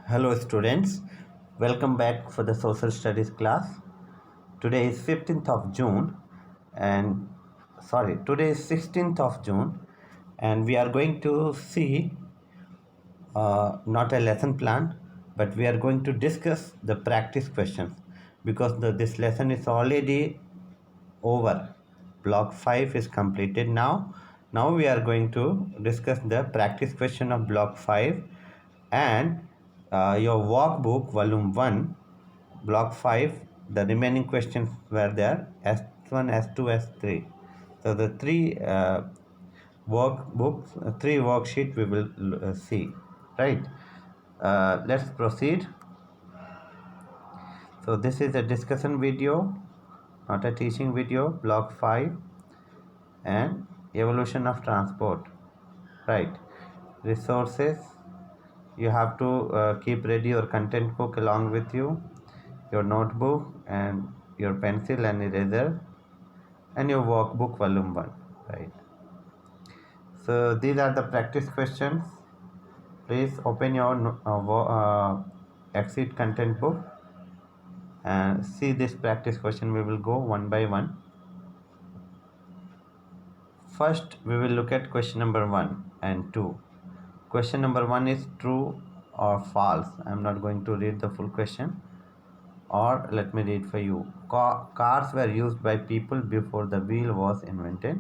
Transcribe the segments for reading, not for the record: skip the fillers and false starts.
Hello students, welcome back for the social studies class. Today is 15th of June and today is 16th of June and we are going to see not a lesson plan but we are going to discuss the practice questions because this lesson is already over. Block 5 is completed now. Now we are going to discuss the practice question of block 5 and your workbook volume 1 block 5. The remaining questions were there S1, S2, S3. So the three worksheet we will see, right? Let's proceed. So this is a discussion video, not a teaching video. Block 5 and evolution of transport, right? Resources, you have to keep ready your content book along with you, your notebook and your pencil and eraser and your workbook volume 1, right? So these are the practice questions. Please open your exit content book and see this practice question. We will go one by one. First we will look at question number 1 and 2. Question number 1 is true or false. I'm not going to read the full question, or let me read for you. Cars were used by people before the wheel was invented.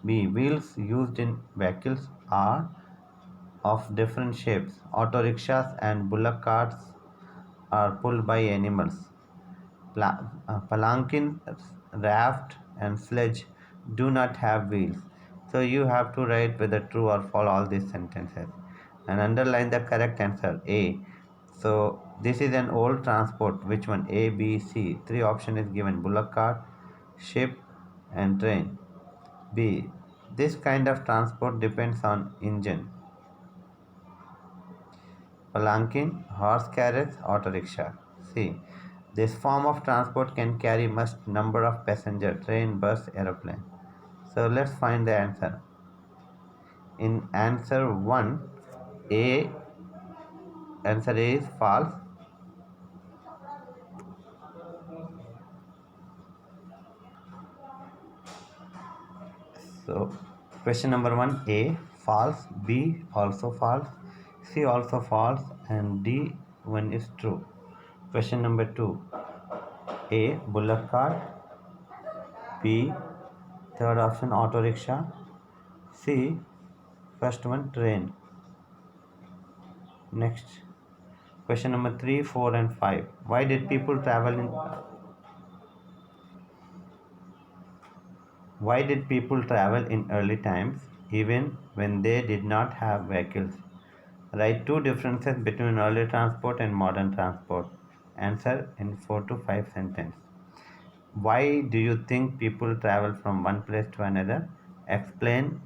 B. Wheels used in vehicles are of different shapes. Auto rickshaws and bullock carts are pulled by animals. Palanquin, raft, and sledge do not have wheels. So you have to write whether true or false all these sentences and underline the correct answer A. So this is an old transport. Which one? A, B, C. Three option is given: bullock cart, ship, and train. B. This kind of transport depends on engine. Palanquin, horse carriage, auto rickshaw. C. This form of transport can carry much number of passengers: train, bus, aeroplane. So let's find the answer. In answer 1, A, answer A is false. So question number 1, A, false. B, also false. C, also false. And D, 1 is true. Question number 2, A, bullock cart. B, third option, auto rickshaw. C, first one, train. Next, question number 3, 4 and 5. Why did people travel in early times even when they did not have vehicles? Write two differences between early transport and modern transport. Answer in 4 to 5 sentences. Why do you think people travel from one place to another? Explain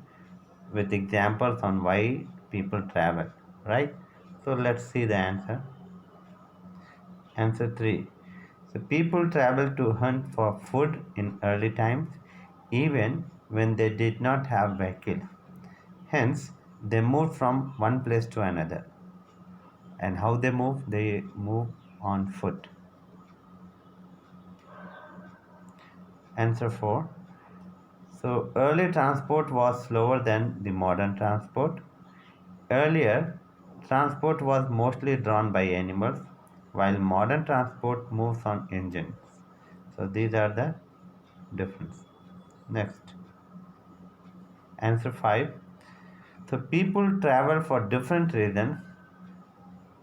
with examples on why people travel, right? So let's see the answer. Answer 3. So people traveled to hunt for food in early times even when they did not have vehicles. Hence, they moved from one place to another. And how they move? They move on foot. Answer 4. So early transport was slower than the modern transport. Earlier, transport was mostly drawn by animals, while modern transport moves on engines. So these are the difference. Next, answer 5. So people travel for different reasons.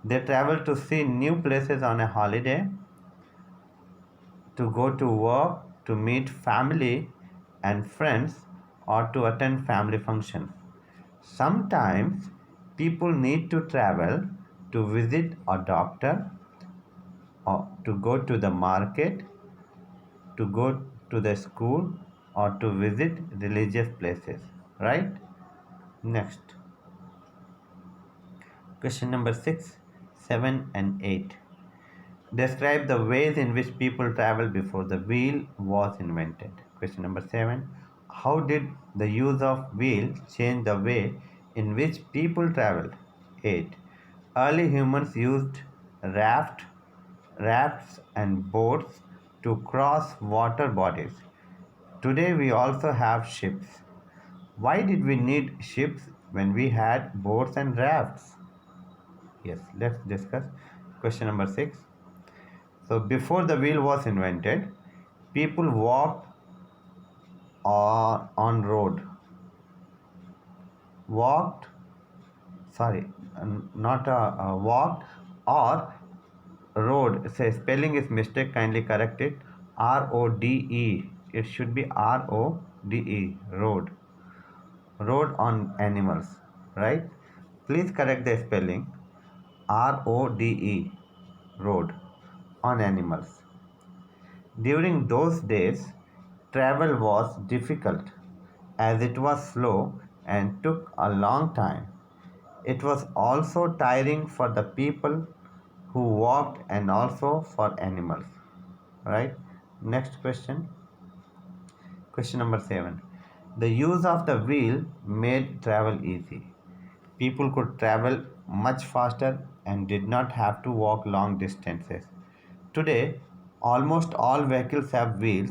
They travel to see new places on a holiday, to go to work, to meet family and friends, or to attend family functions. Sometimes people need to travel to visit a doctor, or to go to the market, to go to the school, or to visit religious places, right? Next, question number 6, 7 and 8. Describe the ways in which people traveled before the wheel was invented. Question number 7. How did the use of wheel change the way in which people traveled? 8. Early humans used raft, rafts, and boats to cross water bodies. Today we also have ships. Why did we need ships when we had boats and rafts? Yes, let's discuss. Question number 6. So, before the wheel was invented, people walked on road. Walked, sorry, not walked or road. Say spelling is mistake. Kindly correct it. RODE. It should be RODE. Road. Road on animals. Right? Please correct the spelling. RODE. Road on animals. During those days, travel was difficult as it was slow and took a long time. It was also tiring for the people who walked and also for animals. Right? Next question. Question number 7. The use of the wheel made travel easy. People could travel much faster and did not have to walk long distances. Today, almost all vehicles have wheels.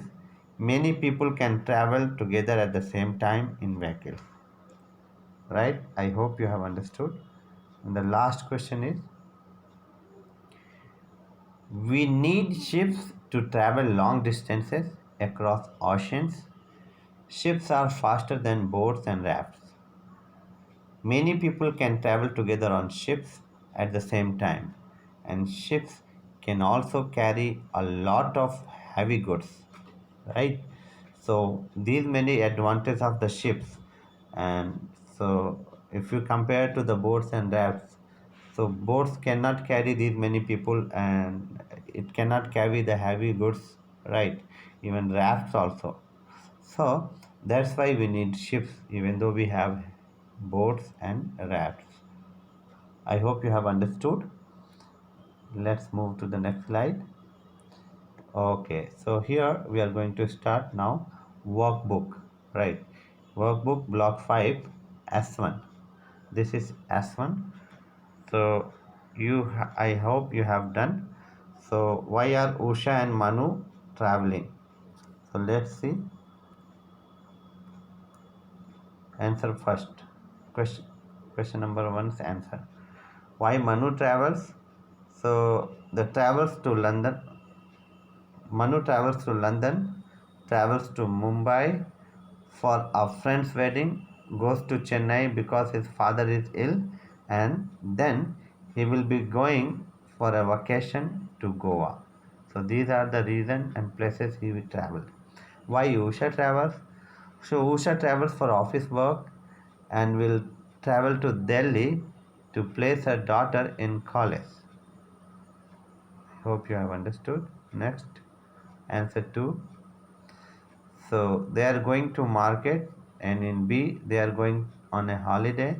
Many people can travel together at the same time in vehicles. Right? I hope you have understood. And the last question is, we need ships to travel long distances across oceans. Ships are faster than boats and rafts. Many people can travel together on ships at the same time, and ships can also carry a lot of heavy goods, right? So these many advantages of the ships, and so if you compare to the boats and rafts, so boats cannot carry these many people, and it cannot carry the heavy goods, right? Even rafts also. So that's why we need ships, even though we have boats and rafts. I hope you have understood. Let's move to the next slide. Okay, so here we are going to start now workbook, right? Workbook block 5 S1. This is S1. So I hope you have done. So why are Usha and Manu traveling? So let's see. Answer first. Question question number 1's answer. Why Manu travels? So the travels to London. Manu travels to London, travels to Mumbai for a friend's wedding, goes to Chennai because his father is ill, and then he will be going for a vacation to Goa. So these are the reason and places he will travel. Why Usha travels? So Usha travels for office work and will travel to Delhi to place her daughter in college. Hope you have understood. Next, answer 2. So they are going to market, and in B they are going on a holiday.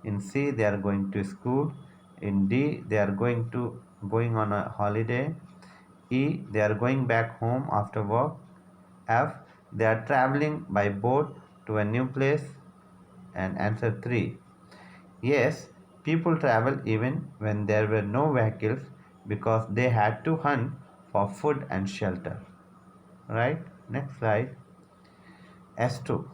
In C they are going to school. In D they are going on a holiday. E they are going back home after work. F they are traveling by boat to a new place. And answer 3. Yes, people travel even when there were no vehicles because they had to hunt for food and shelter. Right? Next slide. S2.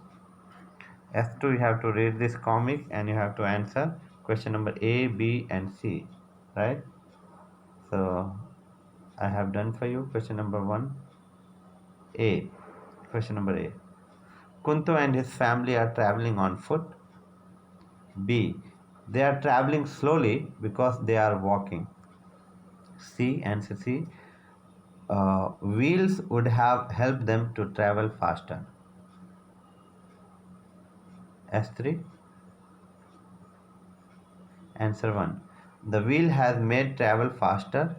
S2, you have to read this comic and you have to answer question number A, B, and C. Right? So I have done for you question number 1. A. Question number A. Kunto and his family are traveling on foot. B. They are traveling slowly because they are walking. C. Answer C. Wheels would have helped them to travel faster. S3. Answer 1. The wheel has made travel faster,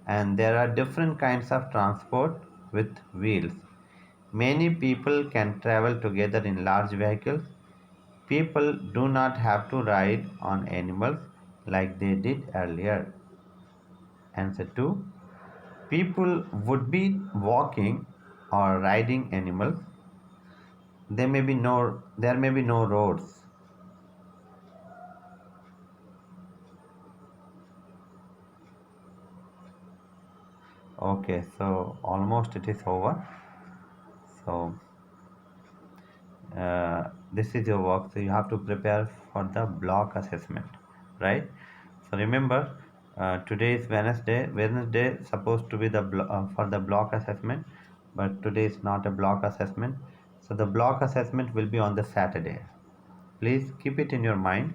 and there are different kinds of transport with wheels. Many people can travel together in large vehicles. People do not have to ride on animals like they did earlier. Answer 2. People would be walking or riding animals. There may be no roads. Okay, so almost it is over. So this is your work. So you have to prepare for the block assessment, right? So remember, today is Wednesday. Wednesday is supposed to be the for the block assessment, but today is not a block assessment. So the block assessment will be on the Saturday. Please keep it in your mind.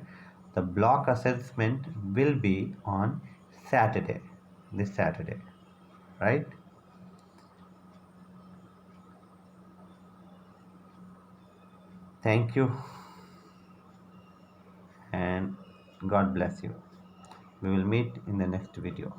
The block assessment will be on Saturday, this Saturday, right? Thank you and God bless you. We will meet in the next video.